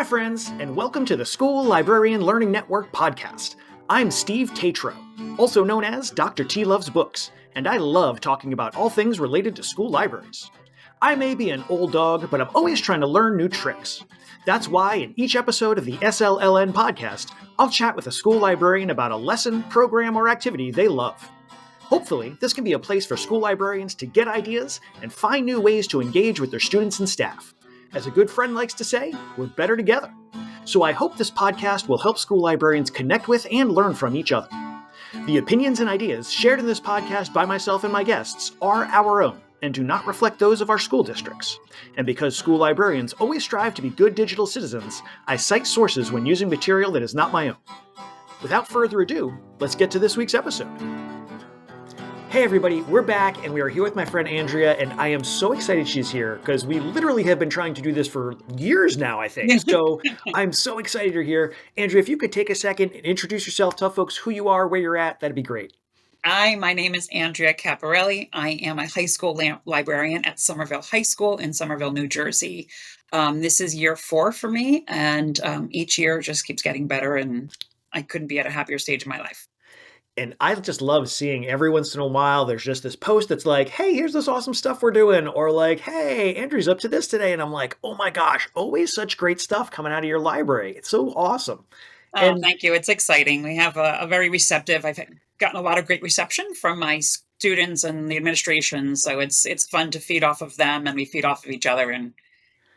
Hi, friends, and welcome to the School Librarian Learning Network podcast. I'm Steve Tatro, also known as Dr. T Loves Books, and I love talking about all things related to school libraries. I may be an old dog, but I'm always trying to learn new tricks. That's why in each episode of the SLLN podcast, I'll chat with a school librarian about a lesson, program, or activity they love. Hopefully, this can be a place for school librarians to get ideas and find new ways to engage with their students and staff. As a good friend likes to say, we're better together. So I hope this podcast will help school librarians connect with and learn from each other. The opinions and ideas shared in this podcast by myself and my guests are our own and do not reflect those of our school districts. And because school librarians always strive to be good digital citizens, I cite sources when using material that is not my own. Without further ado, let's get to this week's episode. Hey everybody, we're back and we are here with my friend Andrea, and I am so excited she's here because we literally have been trying to do this for years now, I think. So I'm so excited you're here. Andrea, if you could take a second and introduce yourself, tell folks who you are, where you're at, that'd be great. Hi, my name is Andrea Caporale. I am a high school librarian at Somerville High School in Somerville, New Jersey. This is year 4 for me, and each year just keeps getting better, and I couldn't be at a happier stage in my life. And I just love seeing every once in a while, there's just this post that's like, hey, here's this awesome stuff we're doing. Or like, hey, Andrew's up to this today. And I'm like, oh my gosh, always such great stuff coming out of your library. It's so awesome. Oh, thank you. It's exciting. We have a very receptive, I've gotten a lot of great reception from my students and the administration. So it's fun to feed off of them, and we feed off of each other and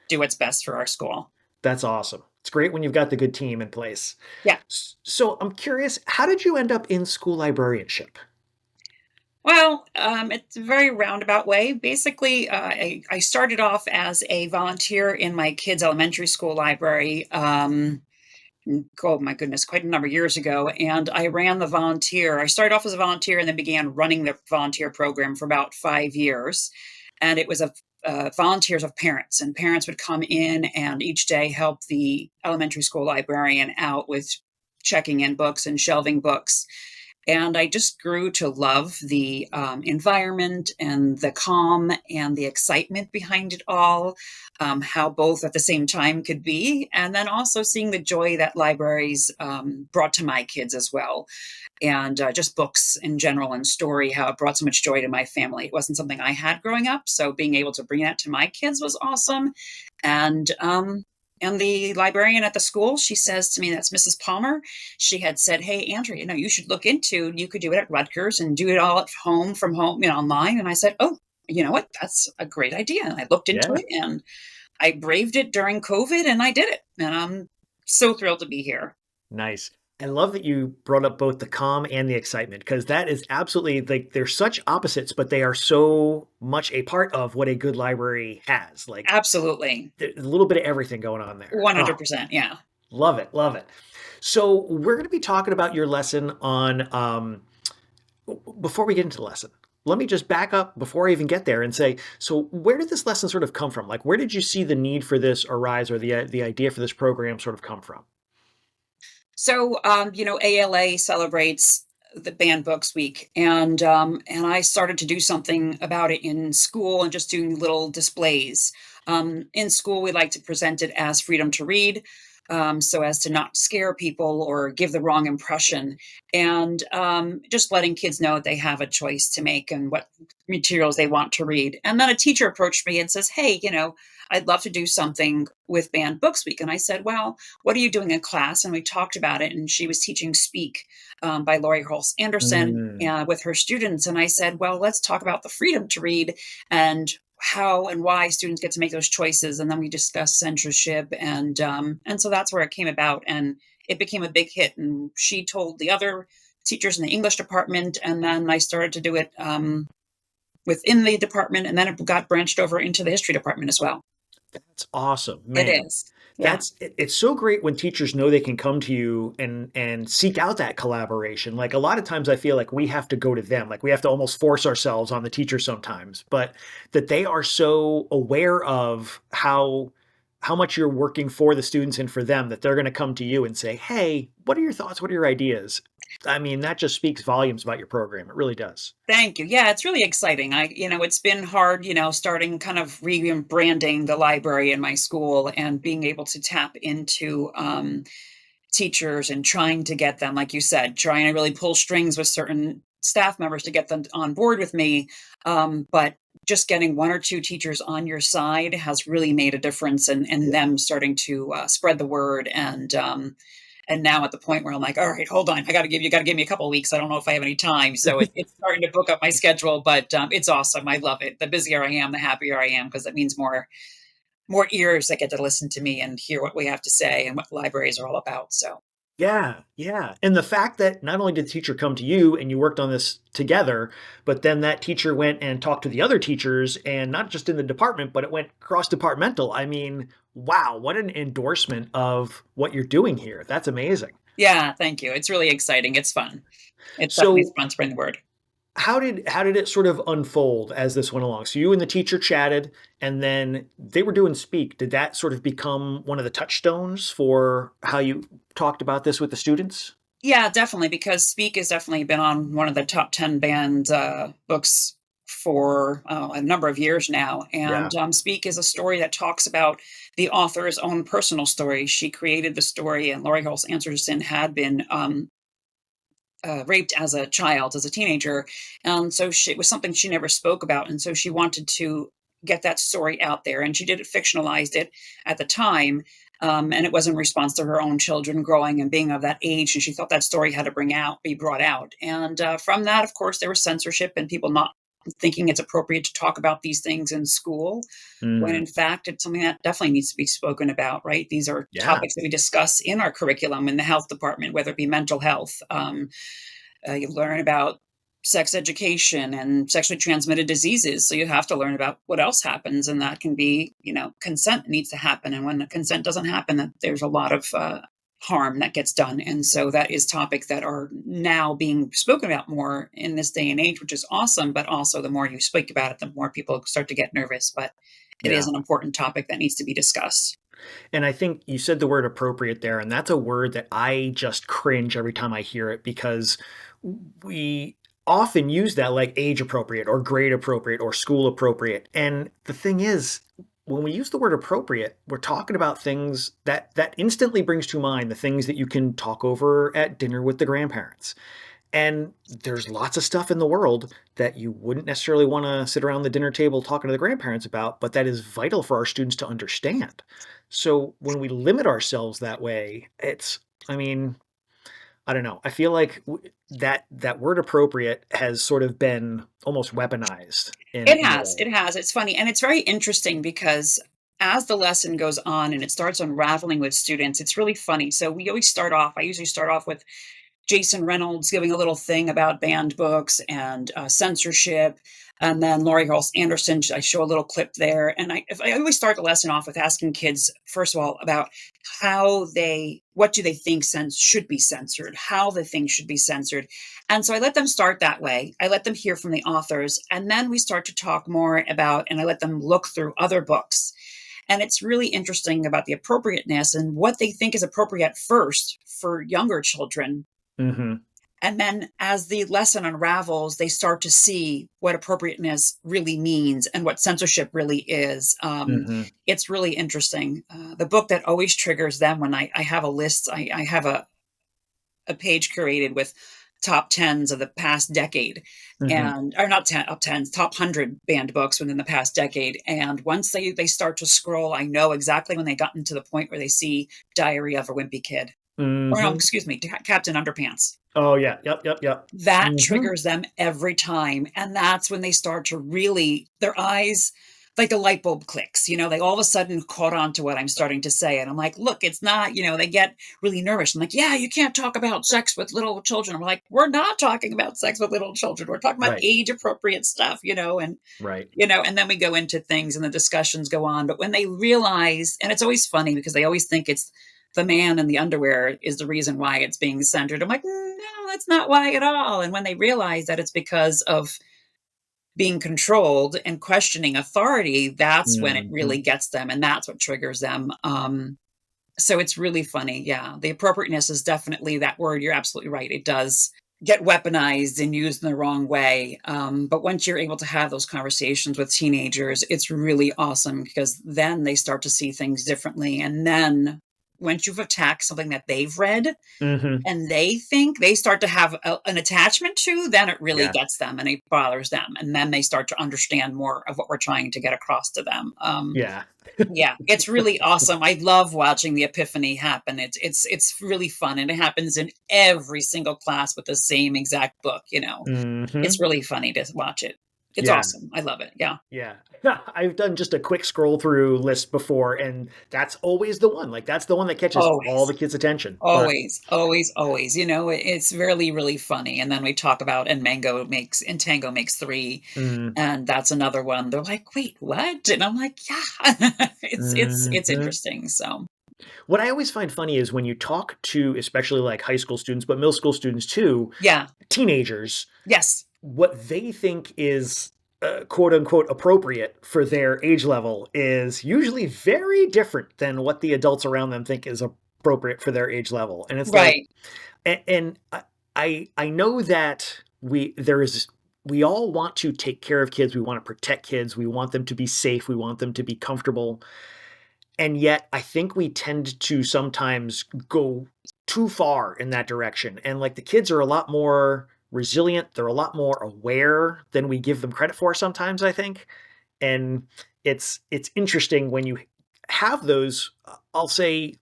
do what's best for our school. That's awesome. It's great when you've got the good team in place. Yeah. So I'm curious, how did you end up in school librarianship? Well, it's a very roundabout way. Basically, I started off as a volunteer in my kids' elementary school library. Oh my goodness, quite a number of years ago. And I ran the volunteer. I started off as a volunteer and then began running the volunteer program for about 5 years. And it was volunteers of parents, and parents would come in and each day help the elementary school librarian out with checking in books and shelving books. And I just grew to love the environment and the calm and the excitement behind it all, how both at the same time could be, and then also seeing the joy that libraries brought to my kids as well. And just books in general and story, how it brought so much joy to my family. It wasn't something I had growing up, so being able to bring that to my kids was awesome. And the librarian at the school, she says to me, that's Mrs. Palmer. She had said, hey, Andrea, you should look into, you could do it at Rutgers and do it all at home, from home, online. And I said, oh, you know what? That's a great idea. And I looked into it and I braved it during COVID and I did it. And I'm so thrilled to be here. Nice. I love that you brought up both the calm and the excitement, because that is absolutely, like, they're such opposites, but they are so much a part of what a good library has. Like, absolutely. There's a little bit of everything going on there. 100%. Yeah. Love it. Love it. So we're going to be talking about your lesson on, before we get into the lesson, let me just back up before I even get there and say, so where did this lesson sort of come from? Like, where did you see the need for this arise, or the idea for this program sort of come from? So, ALA celebrates the Banned Books Week, and I started to do something about it in school and just doing little displays. In school, we like to present it as freedom to read, so as to not scare people or give the wrong impression, and just letting kids know that they have a choice to make and what materials they want to read. And then a teacher approached me and says, hey, I'd love to do something with Banned Books Week. And I said, well, what are you doing in class? And we talked about it. And she was teaching Speak by Laurie Hulse Anderson with her students. And I said, well, let's talk about the freedom to read and how and why students get to make those choices. And then we discussed censorship. And so that's where it came about. And it became a big hit. And she told the other teachers in the English department. And then I started to do it within the department. And then it got branched over into the history department as well. That's awesome, man. It is. Yeah. It's so great when teachers know they can come to you and seek out that collaboration. Like, a lot of times I feel like we have to go to them. Like, we have to almost force ourselves on the teacher sometimes, but that they are so aware of how much you're working for the students and for them, that they're going to come to you and say, hey, what are your thoughts? What are your ideas? I mean, that just speaks volumes about your program. It really does. Thank you. Yeah, it's really exciting. It's been hard, starting kind of rebranding the library in my school and being able to tap into teachers and trying to get them, like you said, trying to really pull strings with certain staff members to get them on board with me. But just getting one or two teachers on your side has really made a difference in them starting to spread the word. And now at the point where I'm like, all right, hold on, got to give me a couple of weeks. I don't know if I have any time. So it's starting to book up my schedule, but it's awesome. I love it. The busier I am, the happier I am, because that means more ears that get to listen to me and hear what we have to say and what libraries are all about. So Yeah, yeah. And the fact that not only did the teacher come to you and you worked on this together, but then that teacher went and talked to the other teachers and not just in the department, but it went cross departmental. I mean, wow, what an endorsement of what you're doing here. That's amazing. yeah, thank you. It's really exciting. It's fun. It's definitely So fun spreading the word. how did it sort of unfold as this went along? So you and the teacher chatted and then they were doing speak. Did that sort of become one of the touchstones for how you talked about this with the students? Yeah, definitely, because Speak has definitely been on one of the top 10 banned books for a number of years now. Yeah. And Speak is a story that talks about the author's own personal story. She created the story, and Laurie Halse Anderson had been raped as a child, as a teenager. And so it was something she never spoke about. And so she wanted to get that story out there. And she did it, fictionalized it at the time. And it was in response to her own children growing and being of that age. And she thought that story had to be brought out. And from that, of course, there was censorship and people not thinking it's appropriate to talk about these things in school, when Mm, in fact it's something that definitely needs to be spoken about, right? These are yeah. topics that we discuss in our curriculum in the health department, whether it be mental health. You learn about sex education and sexually transmitted diseases. So you have to learn about what else happens, and that can be, consent needs to happen. And when the consent doesn't happen, that there's a lot of harm that gets done. And so that is topics that are now being spoken about more in this day and age, which is awesome. But also, the more you speak about it, the more people start to get nervous. But it is Yeah. an important topic that needs to be discussed. And I think you said the word appropriate there, and that's a word that I just cringe every time I hear it because we often use that like age appropriate or grade appropriate or school appropriate. And the thing is, when we use the word appropriate, we're talking about things that instantly brings to mind the things that you can talk over at dinner with the grandparents. And there's lots of stuff in the world that you wouldn't necessarily want to sit around the dinner table talking to the grandparents about, but that is vital for our students to understand. So when we limit ourselves that way, I mean, I don't know. I feel like that word appropriate has sort of been almost weaponized in a way. It has. It's funny, and it's very interesting because as the lesson goes on and it starts unraveling with students, it's really funny. So I usually start off with Jason Reynolds giving a little thing about banned books and censorship. And then Laurie Halse Anderson, I show a little clip there. And I always start the lesson off with asking kids, first of all, about what do they think should be censored, how the things should be censored. And so I let them start that way. I let them hear from the authors. And then we start to talk more about, and I let them look through other books. And it's really interesting about the appropriateness and what they think is appropriate first for younger children. Mhm. And then as the lesson unravels, they start to see what appropriateness really means and what censorship really is. Mhm. It's really interesting. The book that always triggers them when I have a list, I have a page curated with top tens of the past decade, Mhm. and or not top tens, top 100 banned books within the past decade. And once they start to scroll, I know exactly when they gotten to the point where they see Diary of a Wimpy Kid, or no, Mhm. excuse me, Captain Underpants. Oh yeah. Yep, yep, yep. That Mhm. triggers them every time, and that's when they start to really their eyes, like the light bulb clicks, they all of a sudden caught on to what I'm starting to say, and I'm like, "Look, it's not," they get really nervous. I'm like, "Yeah, you can't talk about sex with little children." I'm like, "We're not talking about sex with little children. We're talking about Right. age appropriate stuff," and Right. and then we go into things and the discussions go on. But when they realize, and it's always funny because they always think it's the man in the underwear is the reason why it's being censored. I'm like, no, that's not why at all. And when they realize that it's because of being controlled and questioning authority, that's when it Mhm. really gets them. And that's what triggers them. So it's really funny. Yeah. The appropriateness is definitely that word. You're absolutely right. It does get weaponized and used in the wrong way. But once you're able to have those conversations with teenagers, it's really awesome because then they start to see things differently. And then once you've attacked something that they've read, Hmm. and they think they start to have an attachment to, then it really Yeah. gets them and it bothers them. And then they start to understand more of what we're trying to get across to them. Yeah. Yeah, it's really awesome. I love watching the epiphany happen. It's really fun, and it happens in every single class with the same exact book. It's Hmm. really funny to watch it. It's Yeah. awesome. I love it. Yeah. Yeah. I've done just a quick scroll through list before, and that's always the one. Like, that's the one that catches all the Always. kids' attention. But Always, always, always. It's really, really funny. And then we talk about and Tango makes three, mm, and that's another one. They're like, "Wait, what?" And I'm like, "Yeah." It's mhm. interesting. So, What I always find funny is when you talk to, especially like high school students, but middle school students too, yeah. teenagers, Yes. what they think is quote unquote appropriate for their age level is usually very different than what the adults around them think is appropriate for their age level. And it's like, Right. and I know that we all want to take care of kids, we want to protect kids, we want them to be safe, we want them to be comfortable, and yet I think we tend to sometimes go too far in that direction. And like the kids are a lot more resilient, they're a lot more aware than we give them credit for sometimes, I think. And it's interesting when you have those, I'll say,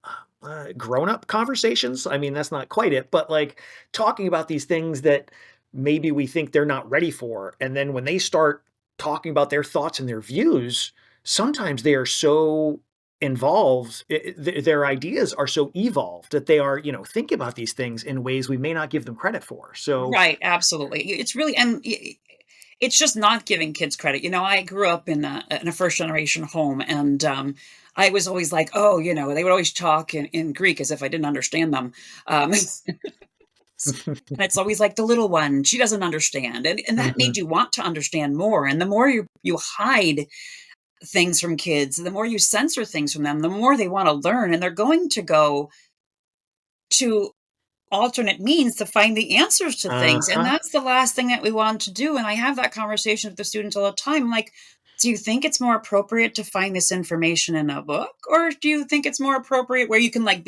grown-up conversations. I mean, that's not quite it, but like talking about these things that maybe we think they're not ready for, and then when they start talking about their thoughts and their views, sometimes they are so involved, their ideas are so evolved that they are, think about these things in ways we may not give them credit for. So, Right, absolutely. It's really and it's just not giving kids credit. I grew up in a first generation home, and I was always like, oh, they would always talk in Greek as if I didn't understand them. And it's always like the little one, she doesn't understand. And that made mhm, you want to understand more. And the more you hide things from kids, the more you censor things from them, the more they want to learn. And they're going to go to alternate means to find the answers to things, and uh-huh, that's the last thing that we want to do, and I have that conversation with the students all the time, like, "Do you think it's more appropriate to find this information in a book, or do you think it's more appropriate where you can, like,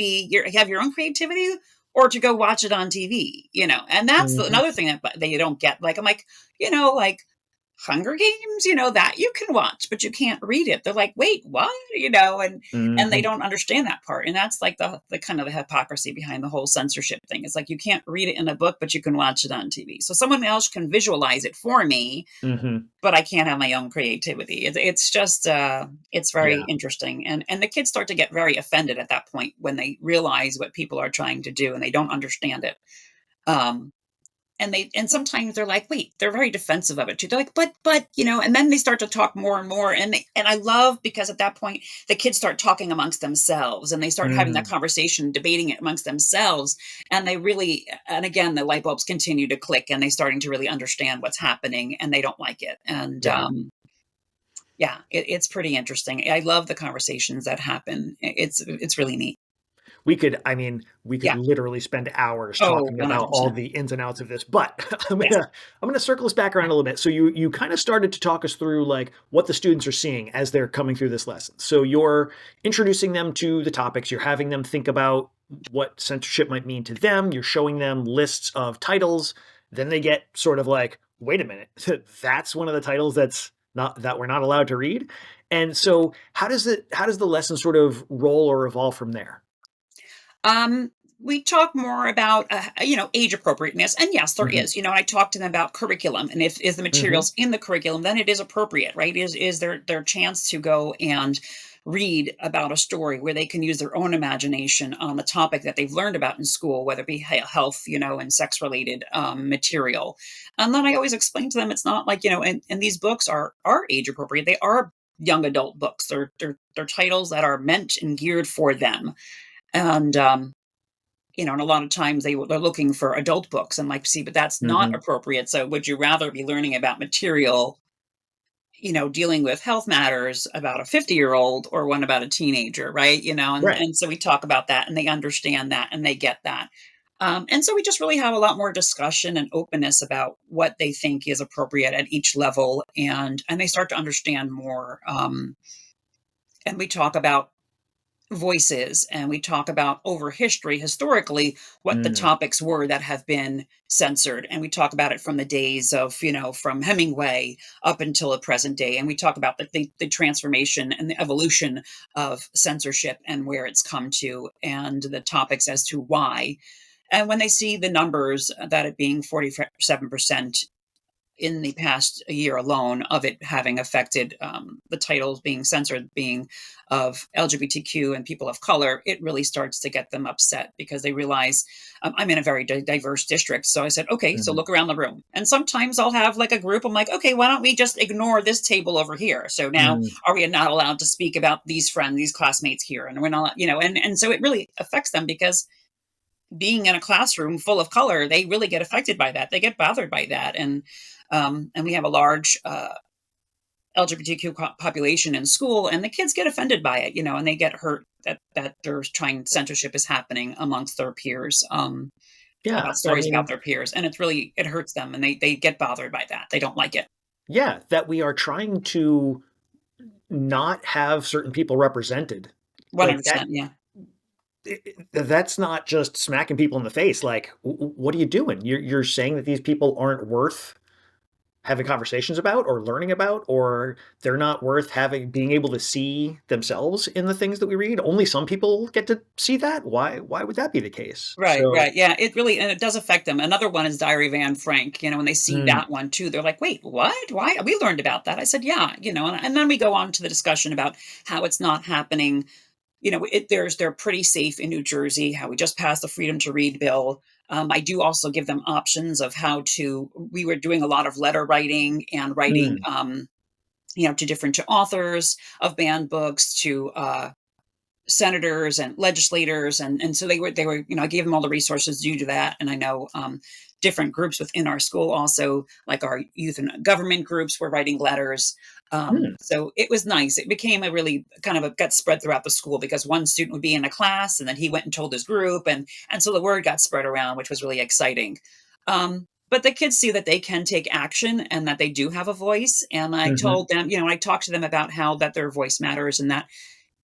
have your own creativity, or to go watch it on TV?" And that's mhm, another thing that you don't get, like, I'm like, like, Hunger Games, that you can watch, but you can't read it. They're like, "Wait, what?" And they mhm, don't understand that part. And that's like the kind of the hypocrisy behind the whole censorship thing. It's like you can't read it in a book, but you can watch it on TV. So someone else can visualize it for me, mhm, but I can't have my own creativity. It's just it's very yeah, interesting. And the kids start to get very offended at that point when they realize what people are trying to do and they don't understand it. Um, and sometimes they're like, wait, they're very defensive of it too. They're like, but, and then they start to talk more and more. And I love because at that point the kids start talking amongst themselves and they start having that mm, conversation, debating it amongst themselves. And and again, the light bulbs continue to click and they starting to really understand what's happening and they don't like it. And yeah. yeah, it's pretty interesting. I love the conversations that happen. It's really neat. I mean, we could Yeah. literally spend hours Oh, talking about all 100%. the ins and outs of this, but Yes. I'm gonna circle us back around a little bit. So you kind of started to talk us through like what the students are seeing as they're coming through this lesson. So you're introducing them to the topics, you're having them think about what censorship might mean to them, you're showing them lists of titles, then they get sort of like, wait a minute, that's one of the titles that we're not allowed to read. And so how does the lesson sort of roll or evolve from there? We talk more about, age appropriateness. And yes, there Mhm. is, I talk to them about curriculum. And if is the Mhm. materials in the curriculum, then it is appropriate, right? Is their chance to go and read about a story where they can use their own imagination on the topic that they've learned about in school, whether it be health, and sex related material. And then I always explain to them it's not like, and these books are age appropriate. They are young adult books. They're titles that are meant and geared for them. And and a lot of times they're looking for adult books and like, see, but that's not Mhm. appropriate. So would you rather be learning about material dealing with health matters about a 50-year-old or one about a teenager, right? And Right. and so we talk about that and they understand that and they get that. And so we just really have a lot more discussion and openness about what they think is appropriate at each level, and they start to understand more. And we talk about voices, and we talk about over history, historically, what the Mm, topics were that have been censored. And we talk about it from the days of, from Hemingway up until the present day. And we talk about the transformation and the evolution of censorship and where it's come to, and the topics as to why. And when they see the numbers, that it being 47% in the past year alone of it having affected, the titles being censored, being of LGBTQ and people of color, it really starts to get them upset because they realize, I'm in a very diverse district. So I said, okay, so mhm, look around the room. And sometimes I'll have like a group. I'm like, okay, why don't we just ignore this table over here? So now, mm. are we not allowed to speak about these friends, these classmates here? And we're not, and so it really affects them because being in a classroom full of color, they really get affected by that. They get bothered by that. And we have a large LGBTQ population in school, and the kids get offended by it, and they get hurt that there's trying censorship is happening amongst their peers, Yeah. about I stories about mean, their peers, and it hurts them, and they get bothered by that. They don't like it. yeah, that we are trying to not have certain people represented. Like that 100%. Yeah. that's not just smacking people in the face. Like, what are you doing? You're saying that these people aren't worth having conversations about or learning about, or they're not worth having being able to see themselves in the things that we read. Only some people get to see that. Why would that be the case? Right, So, right. Yeah, it really, and it does affect them. Another one is Diary of Anne Frank. When they see mm, that one too, they're like, "Wait, what? Why? We learned about that." I said, "Yeah," and then we go on to the discussion about how it's not happening. They're pretty safe in New Jersey. How we just passed the Freedom to Read bill. I do also give them options of how to. We were doing a lot of letter writing and writing, mm, to authors of banned books, to senators and legislators, and so they were, I gave them all the resources due to that. And I know, different groups within our school also, like our youth and government groups, were writing letters. mm, So it was nice. It became a really kind of got spread throughout the school because one student would be in a class and then he went and told his group, and so the word got spread around, which was really exciting. But the kids see that they can take action and that they do have a voice. And I mhm, told them, I talked to them about how that their voice matters, and that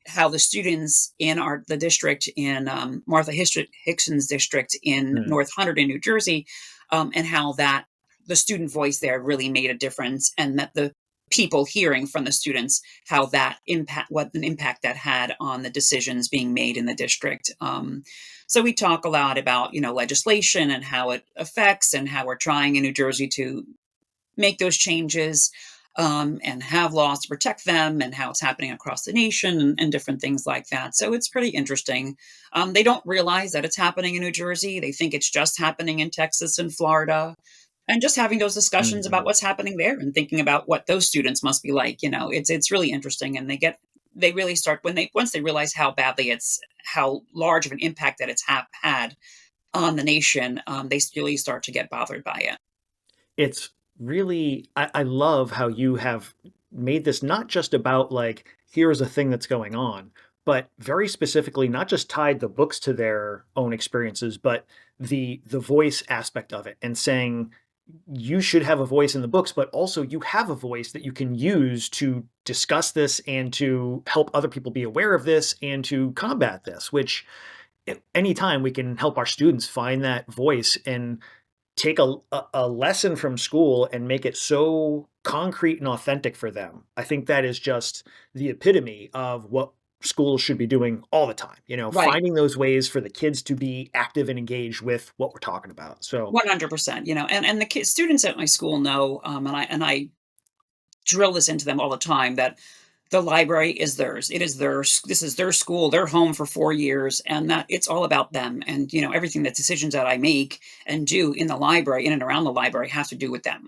how the students in the district in, Martha Hickson's district in mm, North Hunterdon, New Jersey, and how that the student voice there really made a difference, and that the people hearing from the students, how that impact what an impact that had on the decisions being made in the district. So we talk a lot about, legislation and how it affects, and how we're trying in New Jersey to make those changes, and have laws to protect them, and how it's happening across the nation, and different things like that. So it's pretty interesting. They don't realize that it's happening in New Jersey. They think it's just happening in Texas and Florida. And just having those discussions about mhm. what's happening there and thinking about what those students must be like, it's really interesting. And they really start when they once they realize how large of an impact that it's had on the nation, they really start to get bothered by it. It's really I love how you have made this not just about like, here's a thing that's going on, but very specifically not just tied the books to their own experiences, but the voice aspect of it and saying you should have a voice in the books, but also you have a voice that you can use to discuss this and to help other people be aware of this and to combat this, which anytime we can help our students find that voice and take a lesson from school and make it so concrete and authentic for them. I think that is just the epitome of what schools should be doing all the time, Right. finding those ways for the kids to be active and engaged with what we're talking about. So, 100%, and the kids students at my school know, and I drill this into them all the time, that the library is theirs. It is this is their school, their home for 4 years, and that it's all about them. And, everything, that decisions that I make and do in the library, in and around the library, have to do with them.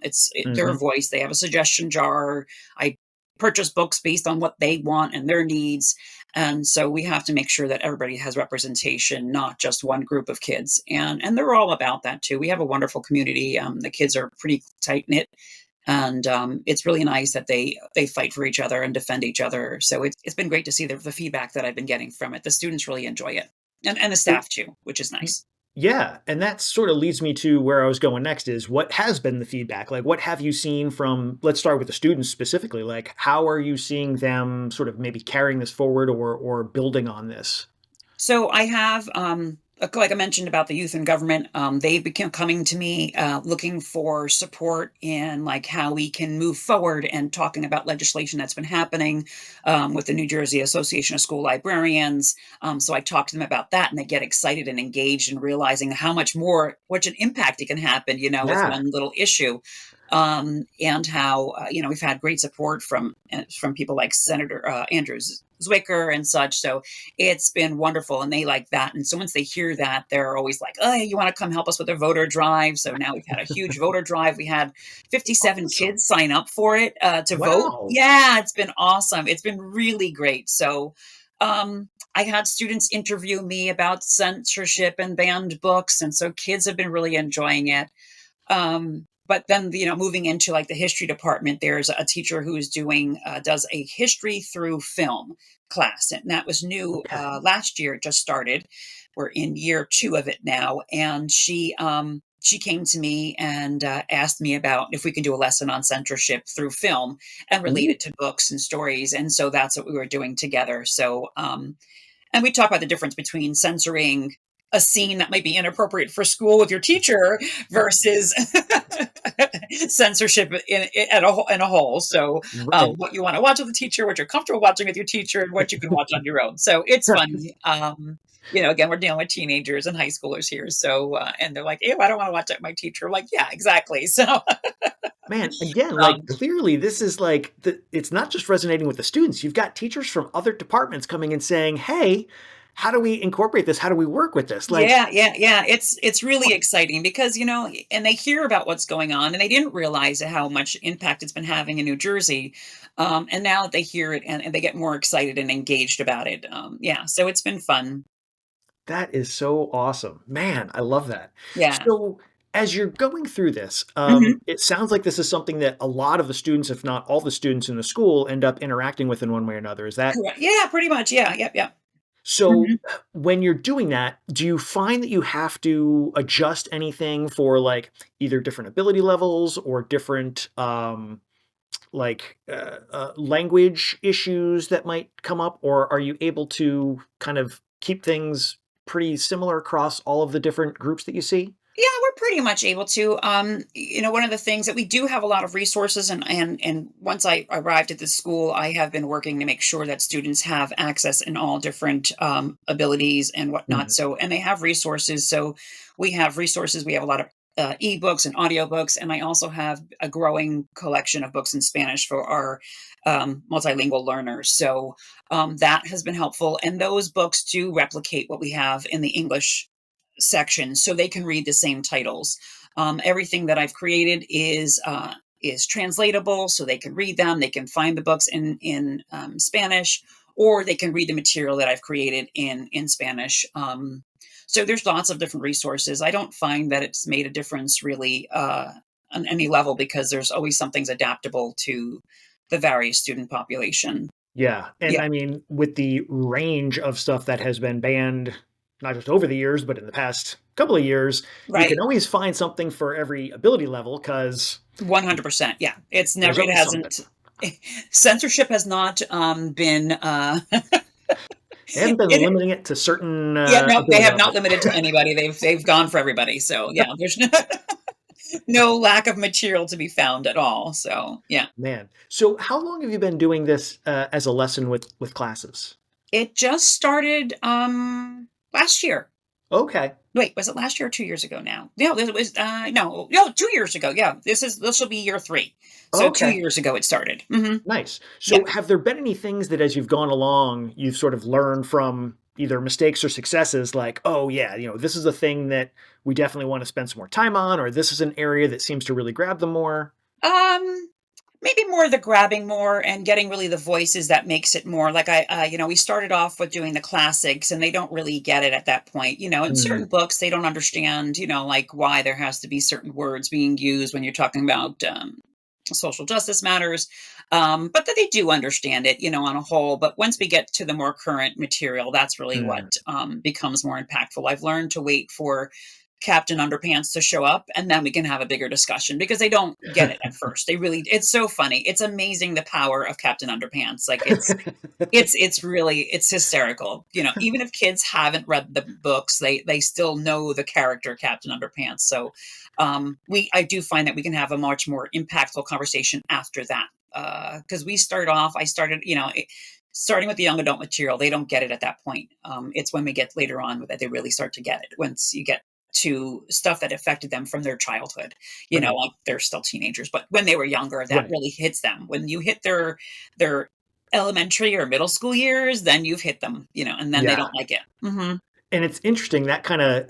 Their mhm, voice. They have a suggestion jar. I purchase books based on what they want and their needs. And so we have to make sure that everybody has representation, not just one group of kids. And they're all about that too. We have a wonderful community. The kids are pretty tight knit, And it's really nice that they fight for each other and defend each other. So it's been great to see the feedback that I've been getting from it. The students really enjoy it, and the So staff too, which is y nice. yeah, and that sort of leads me to where I was going next is what has been the feedback? Like, what have you seen from let's start with the students specifically, like, how are you seeing them sort of maybe carrying this forward or building on this? So I have, like I mentioned about the youth in government, they've become coming to me looking for support in like how we can move forward and talking about legislation that's been happening with the New Jersey Association of School Librarians. So I talk to them about that, and they get excited and engaged and realizing how much more, what an impact it can happen, with Yeah. one little issue. And how we've had great support from people like Senator Andrew Zwicker and such. So it's been wonderful, and they like that. And so once they hear that, they're always like, "Oh, you want to come help us with a voter drive?" So now we've had a huge voter drive. We had 57 Awesome. kids sign up for it to vote. Wow. Yeah, it's been awesome. It's been really great. So I had students interview me about censorship and banned books, and so kids have been really enjoying it. But then, moving into like the history department, there's a teacher who's does a history through film class. And that was new Okay. last year. It just started. We're in year 2 of it now. And she came to me and asked me about if we can do a lesson on censorship through film and relate Ooh. it to books and stories. And so that's what we were doing together. So, and we talk about the difference between censoring a scene that might be inappropriate for school with your teacher versus censorship in a whole. So, Right. what you want to watch with the teacher, what you're comfortable watching with your teacher, and what you can watch on your own. So it's funny. Again, we're dealing with teenagers and high schoolers here. So, and they're like, "Ew, I don't want to watch that with my teacher." I'm like, yeah, exactly. So, Man, again, um, like, clearly this is like it's not just resonating with the students. You've got teachers from other departments coming and saying, "Hey, how do we incorporate this? How do we work with this?" Like, yeah, yeah, yeah. It's really exciting because, and they hear about what's going on, and they didn't realize how much impact it's been having in New Jersey. And now that they hear it, and they get more excited and engaged about it. Yeah, so it's been fun. that is so awesome. Man, I love that. Yeah. So, as you're going through this, Hmm. it sounds like this is something that a lot of the students, if not all the students in the school, end up interacting with in one way or another. Is that Correct. Yeah, pretty much. Yeah, yep, yep. so? Hmm. When you're doing that, do you find that you have to adjust anything for like either different ability levels or different language issues that might come up, or are you able to kind of keep things pretty similar across all of the different groups that you see? Yeah, we're pretty much able to. One of the things that we do have a lot of resources, and once I arrived at the school, I have been working to make sure that students have access in all different abilities and whatnot. Mhm. So, and they have resources. So, we have resources. We have a lot of ebooks and audiobooks, and I also have a growing collection of books in Spanish for our multilingual learners. So, that has been helpful, and those books do replicate what we have in the English section so they can read the same titles. Everything that I've created is translatable, so they can read them. They can find the books in Spanish, or they can read the material that I've created in Spanish. So there's lots of different resources. I don't find that it's made a difference really on any level because there's always something's adaptable to the various student population. Yeah, and Yeah, I mean, with the range of stuff that has been banned, not just over the years, but in the past couple of years, you right. can always find something for every ability level because 100%. Yeah. It's there's never, it always something. hasn't, censorship has not been, They haven't been it, limiting it to certain yeah, no, they ability have not levels. limited to anybody. They've gone for everybody. So yeah, there's no, no lack of material to be found at all. So yeah, Man, so how long have you been doing this as a lesson with classes? it just started, last year. Okay, Wait, was it last year or 2 years ago now? No, this was, no, 2 years ago. Yeah. This will be year 3. So 2 okay. years ago it started. Hmm. Nice. Yeah. So have there been any things that as you've gone along, you've sort of learned from either mistakes or successes like, "Oh, yeah, this is a thing that we definitely wanna spend some more time on," or, "This is an area that seems to really grab them more?" Um, Maybe more the grabbing more and getting really the voices that makes it more like we started off with doing the classics and they don't really get it at that point. In certain Mhm. books, they don't understand, like why there has to be certain words being used when you're talking about, social justice matters, but that they do understand it, on a whole. But once we get to the more current material, that's really what Mm. becomes more impactful. I've learned to wait for Captain Underpants to show up, and then we can have a bigger discussion because they don't get it at first. It's so funny. It's amazing the power of Captain Underpants. Like it's really it's hysterical. Even if kids haven't read the books, they still know the character Captain Underpants. So we I do find that we can have a much more impactful conversation after that. Because I started, starting with the young adult material, they don't get it at that point. It's when we get later on that they really start to get it. Once you get to stuff that affected them from their childhood, Right. like they're still teenagers, but when they were younger, that Right. really hits them. When you hit their elementary or middle school years, then you've hit them, and then they Yeah. don't like it. Hmm. And it's interesting that kind of,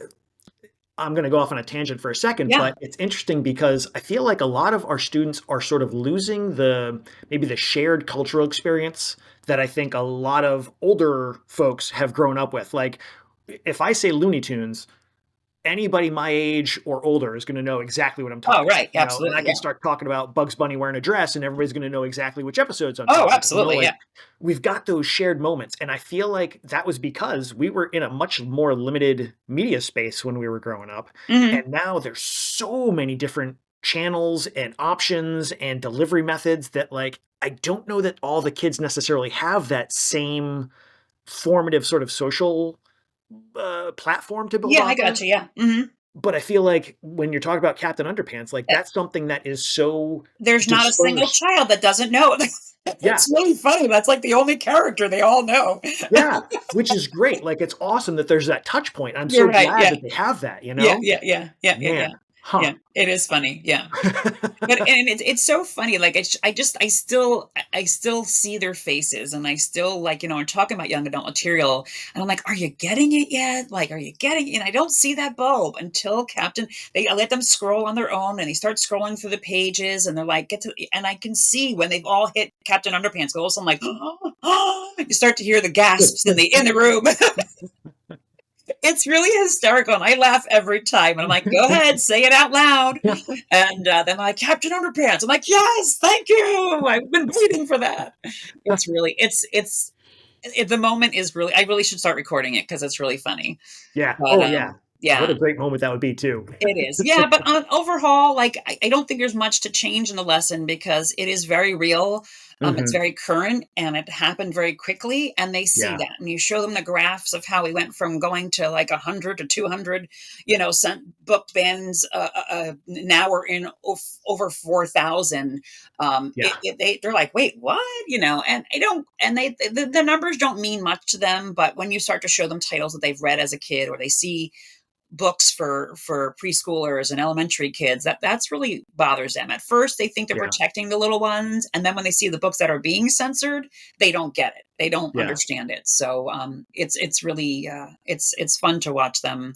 I'm going to go off on a tangent for a second, Yeah. but it's interesting because I feel like a lot of our students are sort of losing maybe the shared cultural experience that I think a lot of older folks have grown up with. Like, if I say Looney Tunes, anybody my age or older is going to know exactly what I'm Oh, talking about, right. and I Absolutely. can Yeah. start talking about Bugs Bunny wearing a dress and everybody's going to know exactly which episodes I'm Oh, talking about, absolutely. like Yeah. we've got those shared moments. And I feel like that was because we were in a much more limited media space when we were growing up. Hmm. And now there's so many different channels and options and delivery methods that, like, I don't know that all the kids necessarily have that same formative sort of social platform to build Yeah, I off got of. you. Yeah. Hmm. But I feel like when you're talking about Captain Underpants, like, that's something that is so There's not a single dispersed. child that doesn't know it. Yeah, It's really funny. That's like the only character they all know. yeah, which is great. Like, it's awesome that there's that touch point. I'm You're so right. glad Yeah. that they have that, you Yeah. know? Yeah. Yeah. Yeah. Yeah. Yeah. Man, huh. Yeah. It is funny. Yeah. And it's so funny. Like I still see their faces, and I still like I'm talking about young adult material, and I'm like, are you getting it yet? Like, are you getting? And I don't see that bulb until Captain. I let them scroll on their own, and they start scrolling through the pages, and they're like, and I can see when they've all hit Captain Underpants goals. I'm like, you start to hear the gasps in the room. It's really hysterical, and I laugh every time. And I'm like, "Go ahead, say it out loud." And then like Captain Underpants. I'm like, "Yes, thank you. I've been waiting for that." It's really, the moment is really. I really should start recording it because it's really funny. Yeah. But Oh, yeah. What yeah, a great moment that would be too. it is. Yeah, but on overall, like I don't think there's much to change in the lesson because it is very real. It's Mhm. very current and it happened very quickly, and they see Yeah. that. And you show them the graphs of how we went from going to like 100 to 200, sent book bans. Now we're in over 4,000. Yeah. They're like, wait, what? And I don't, and the numbers don't mean much to them, but when you start to show them titles that they've read as a kid, or they see books for preschoolers and elementary kids, that's really bothers them. At first they think they're Yeah. protecting the little ones, and then when they see the books that are being censored, they don't get it, they don't Yeah. understand it. So it's really it's fun to watch them,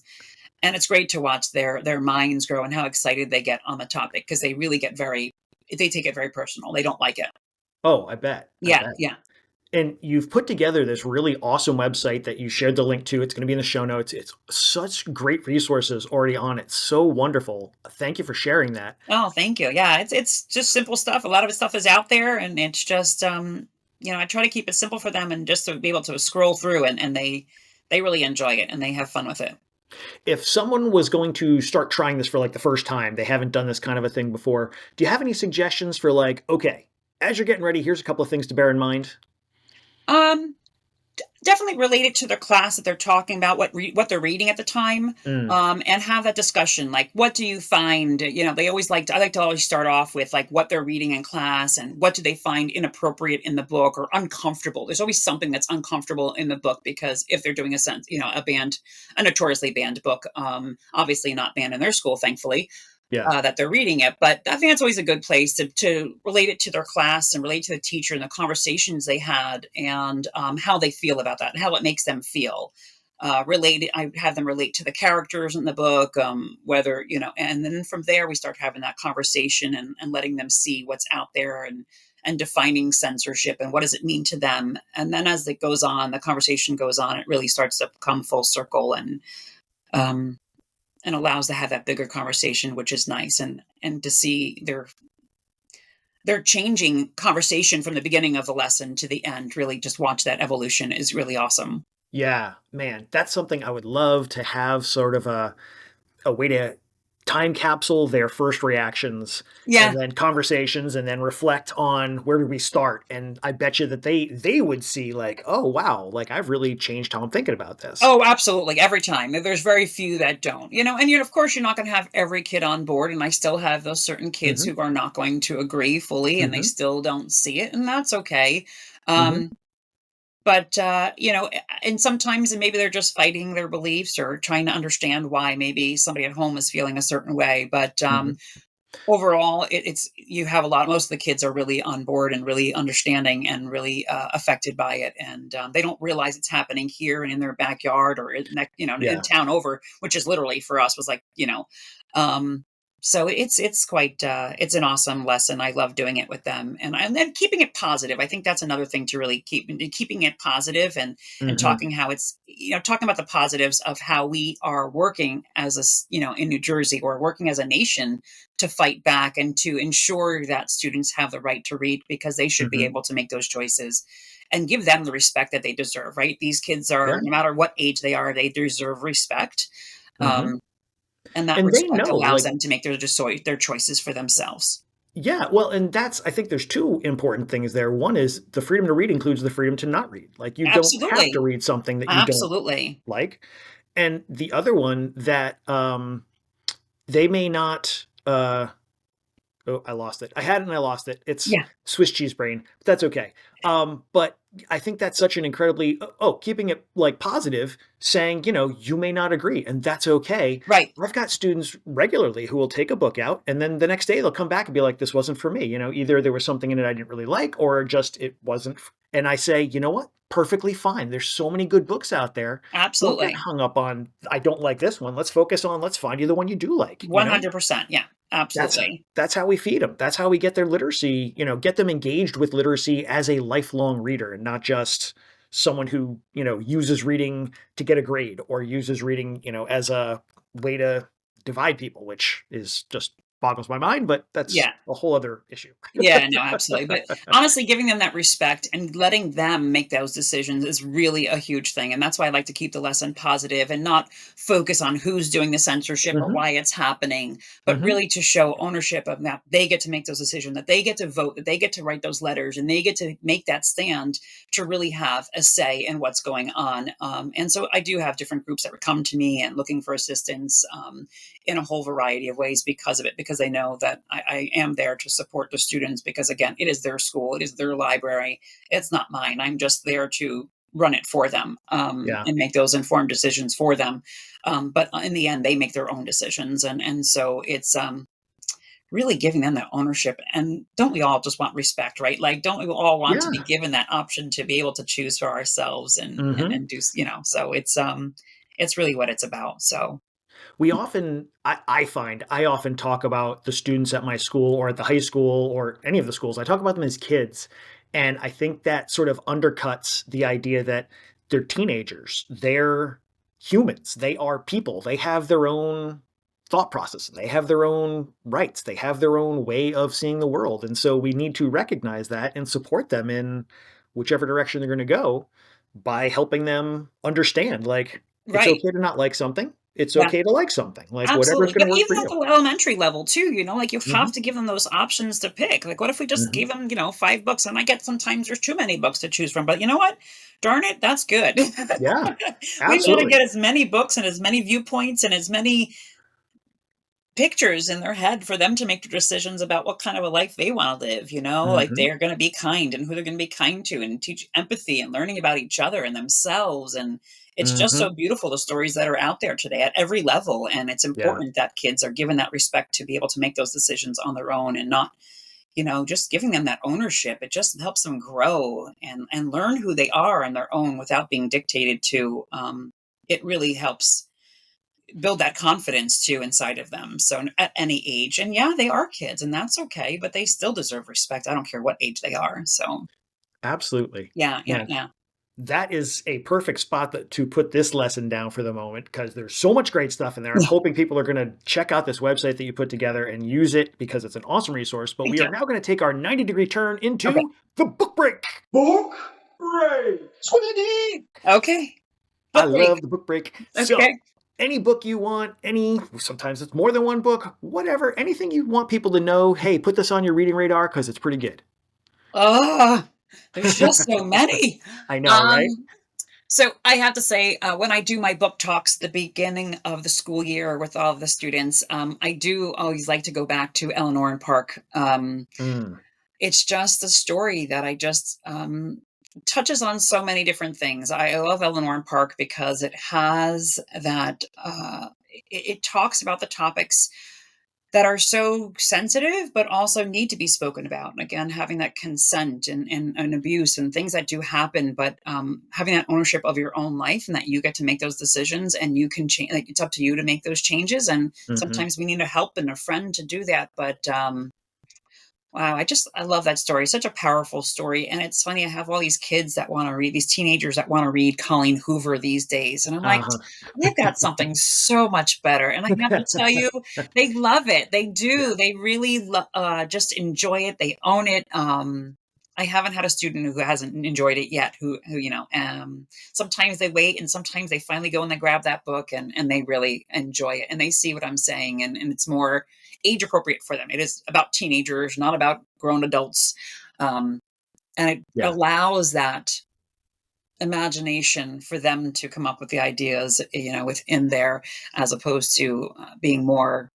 and it's great to watch their minds grow and how excited they get on the topic, because they really get very, they take it very personal, they don't like it. Oh, I bet. I Yeah, bet. yeah. And you've put together this really awesome website that you shared the link to. It's going to be in the show notes. It's such great resources already on it. So wonderful. Thank you for sharing that. Oh, thank you. Yeah, it's just simple stuff. A lot of the stuff is out there, and it's just I try to keep it simple for them and just to be able to scroll through, and they really enjoy it and they have fun with it. If someone was going to start trying this for like the first time, they haven't done this kind of a thing before, do you have any suggestions for, like, okay, as you're getting ready, here's a couple of things to bear in mind? Um Definitely relate it to their class that they're talking about, what they're reading at the time, Mm, and have that discussion. Like, what do you find? They always I like to always start off with like what they're reading in class and what do they find inappropriate in the book or uncomfortable. There's always something that's uncomfortable in the book, because if they're doing a notoriously banned book, obviously not banned in their school, thankfully, yeah. that they're reading it. But I think it's always a good place to relate it to their class and relate to the teacher and the conversations they had, and how they feel about that and how it makes them feel. I have them relate to the characters in the book, whether, and then from there we start having that conversation, and letting them see what's out there, and defining censorship and what does it mean to them. And then as it goes on, the conversation goes on, it really starts to come full circle, um, and allows to have that bigger conversation, which is nice, and to see they're changing conversation from the beginning of the lesson to the end. Really, just watch that evolution is really awesome. Yeah, man, that's something I would love to have sort of a way to time capsule their first reactions and Yeah. then conversations and then reflect on where do we start. And I bet you that they would see like, oh wow, like I've really changed how I'm thinking about this. Oh, absolutely, every time. There's very few that don't, and of course, you're not gonna have every kid on board, and I still have those certain kids Hmm. who are not going to agree fully, and they Hmm. still don't see it, and that's okay. Hmm. Um, but, and sometimes and maybe they're just fighting their beliefs or trying to understand why maybe somebody at home is feeling a certain way, but, Hmm. overall, it's you have a lot most of the kids are really on board and really understanding and really, affected by it, and, they don't realize it's happening here and in their backyard or in Yeah. town over, which is literally for us was like, um, so it's quite, it's an awesome lesson. I love doing it with them, and then keeping it positive. I think that's another thing to really keeping it positive and Hmm. talking how it's talking about the positives of how we are working as in New Jersey or working as a nation to fight back and to ensure that students have the right to read because they should be Hmm. able to make those choices and give them the respect that they deserve, right? These kids are, Yeah. no matter what age they are, they deserve respect. Hmm. Um, and that And they respect know, allows like, them to make their choices for themselves. yeah, well, and that's I think there's two important things there. One is the freedom to read includes the freedom to not read. Like you don't have to Absolutely. read something that you don't Absolutely. like. And the other one that they may not oh, I lost it. I had it and I lost it. It's Yeah. Swiss cheese brain, but that's okay. But I think that's such an incredibly keeping it like positive, saying, you may not agree, and that's okay. Right. I've got students regularly who will take a book out and then the next day they'll come back and be like, this wasn't for me. Either there was something in it I didn't really like, or just it wasn't. And I say, you know what? Perfectly fine. There's so many good books out there. Don't get Absolutely. hung up on, I don't like this one. Let's focus on, let's find you the one you do like. 100%. Yeah. That's Absolutely. that's how we feed them. That's how we get their literacy, get them engaged with literacy as a lifelong reader and not just someone who, uses reading to get a grade or uses reading, as a way to divide people, which is just boggles my mind, but that's Yeah. a whole other issue. Yeah, no, absolutely. But honestly, giving them that respect and letting them make those decisions is really a huge thing. And that's why I like to keep the lesson positive and not focus on who's doing the censorship or Mhm. why it's happening, but Mhm. really to show ownership of that. They get to make those decisions, that they get to vote, that they get to write those letters, and they get to make that stand to really have a say in what's going on. And so I do have different groups that would come to me and looking for assistance. In a whole variety of ways because of it, because they know that I am there to support the students because, again, it is their school, it is their library, it's not mine. I'm just there to run it for them Yeah. and make those informed decisions for them. But in the end, they make their own decisions. And so it's really giving them that ownership. And don't we all just want respect, right? Like, don't we all want to be Yeah. given that option to be able to choose for ourselves Mhm. and do, so it's really what it's about. So, We often I find I often talk about the students at my school or at the high school or any of the schools. I talk about them as kids. And I think that sort of undercuts the idea that they're teenagers. They're humans. They are people. They have their own thought process. They have their own rights. They have their own way of seeing the world. And so we need to recognize that and support them in whichever direction they're going to go by helping them understand like it's right. okay to not like something. It's Yeah. okay to like something, like whatever's Absolutely, gonna but work even for at you. the elementary level too, like, you have Mhm, to give them those options to pick. Like, what if we just mhm. gave them, 5 books? And I get sometimes there's too many books to choose from, but you know what? Darn it, that's good. Yeah, We wanna absolutely. get as many books and as many viewpoints and as many pictures in their head for them to make the decisions about what kind of a life they wanna live, like, Mhm, they're gonna be kind and who they're gonna be kind to and teach empathy and learning about each other and themselves, and it's just so mhm. beautiful, the stories that are out there today at every level, and it's Yeah, important that kids are given that respect to be able to make those decisions on their own and not, just giving them that ownership. It just helps them grow and learn who they are on their own without being dictated to, it really helps build that confidence too inside of them. So at any age, and yeah, they are kids, and that's okay, but they still deserve respect. I don't care what age they are. So absolutely. yeah, yeah, Man, yeah. that is a perfect spot to put this lesson down for the moment, because there's so much great stuff in there. I'm hoping people are going to check out this website that you put together and use it, because it's an awesome resource. But Thank we are you. now going to take our 90-degree turn into Okay. the book break. Book break. Squiddy. Okay. I Book break. love the book break. So Okay. any book you want, sometimes it's more than one book, whatever, anything you want people to know, hey, put this on your reading radar because it's pretty good. There's just so many. I know, right? So I have to say, when I do my book talks at the beginning of the school year with all of the students, I do always like to go back to Eleanor and Park. It's just a story that I just touches on so many different things. I love Eleanor and Park because it has that, it talks about the topics that are so sensitive, but also need to be spoken about. And again, having that consent and abuse and things that do happen, but having that ownership of your own life and that you get to make those decisions and you can change, like, it's up to you to make those changes. And sometimes we need a help and a friend to do that. But wow, I love that story. Such a powerful story. And it's funny, I have all these kids that want to read, these teenagers that want to read Colleen Hoover these days. And I'm like, they've got something so much better. And I have to tell you, they love it. They do. Yeah. They really just enjoy it. They own it. I haven't had a student who hasn't enjoyed it yet, who sometimes they wait and sometimes they finally go and they grab that book and they really enjoy it and they see what I'm saying. And it's more age appropriate for them. It is about teenagers, not about grown adults. And it allows that imagination for them to come up with the ideas, within there, as opposed to being more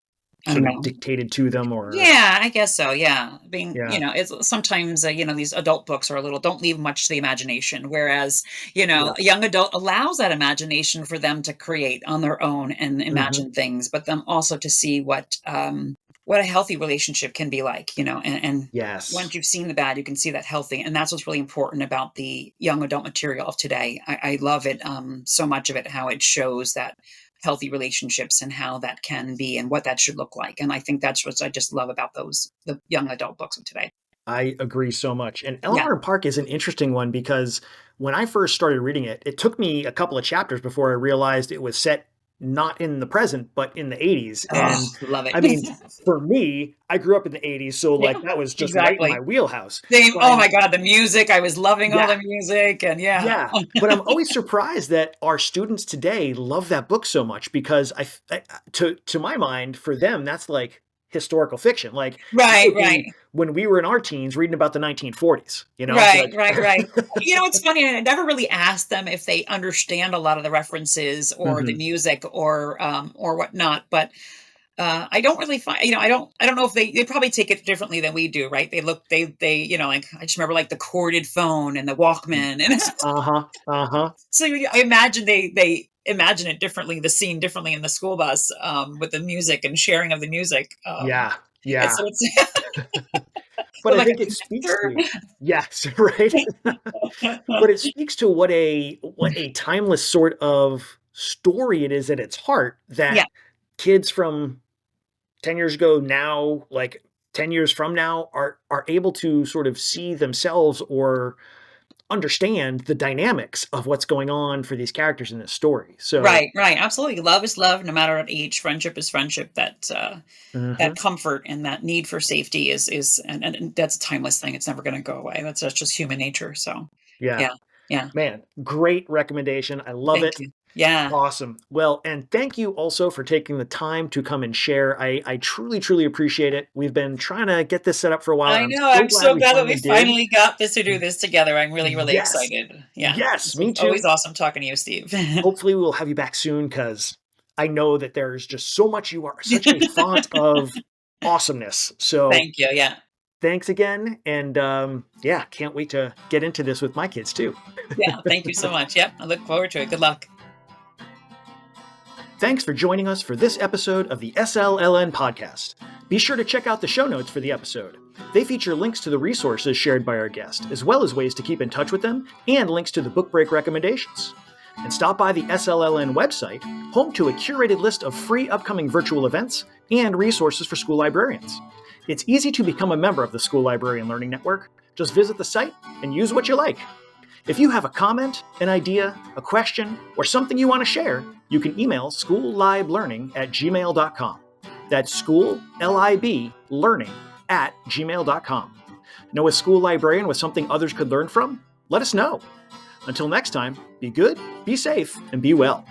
sort of dictated to them, or I guess so. Yeah. It's sometimes, these adult books are don't leave much to the imagination. Whereas, a young adult allows that imagination for them to create on their own and imagine things, but them also to see what a healthy relationship can be like, and yes, once you've seen the bad, you can see that healthy. And that's what's really important about the young adult material of today. I love it. So much of it, how it shows that healthy relationships and how that can be and what that should look like. And I think that's what I just love about the young adult books of today. I agree so much. And Eleanor and Park is an interesting one because when I first started reading it, it took me a couple of chapters before I realized it was set not in the present, but in the 80s. And love it. I mean, for me, I grew up in the 80s, so that was just right in my wheelhouse. Oh my God, the music. I was loving all the music and but I'm always surprised that our students today love that book so much because to my mind, for them, that's like historical fiction. Like right. When we were in our teens reading about the 1940s, Right. It's funny. I never really asked them if they understand a lot of the references or the music or whatnot, but I don't really find, I don't know if they probably take it differently than we do, right? I just remember like the corded phone and the Walkman and So I imagine they imagine it differently, the scene differently in the school bus, with the music and sharing of the music. So but I think it speaks to, yes, right. But it speaks to what a timeless sort of story it is at its heart, that kids from 10 years ago now, like 10 years from now, are able to sort of see themselves or understand the dynamics of what's going on for these characters in this story. So right, absolutely. Love is love, no matter what age. Friendship is friendship. That that comfort and that need for safety is and that's a timeless thing. It's never going to go away. That's just human nature. So yeah. Man, great recommendation. I love it. You. Yeah. Awesome. Well, and thank you also for taking the time to come and share. I truly, truly appreciate it. We've been trying to get this set up for a while. I know. I'm so glad that we finally got this to do this together. I'm really, really excited. Yeah. Yes, me too. Always awesome talking to you, Steve. Hopefully we'll have you back soon, because I know that there's just so much. You are such a font of awesomeness. So thank you. Yeah. Thanks again. And can't wait to get into this with my kids too. Yeah. Thank you so much. Yep. I look forward to it. Good luck. Thanks for joining us for this episode of the SLLN podcast. Be sure to check out the show notes for the episode. They feature links to the resources shared by our guest, as well as ways to keep in touch with them, and links to the book break recommendations. And stop by the SLLN website, home to a curated list of free upcoming virtual events and resources for school librarians. It's easy to become a member of the School Librarian Learning Network. Just visit the site and use what you like. If you have a comment, an idea, a question, or something you want to share, you can email schoolliblearning@gmail.com. That's schoolliblearning@gmail.com. Know a school librarian with something others could learn from? Let us know. Until next time, be good, be safe, and be well.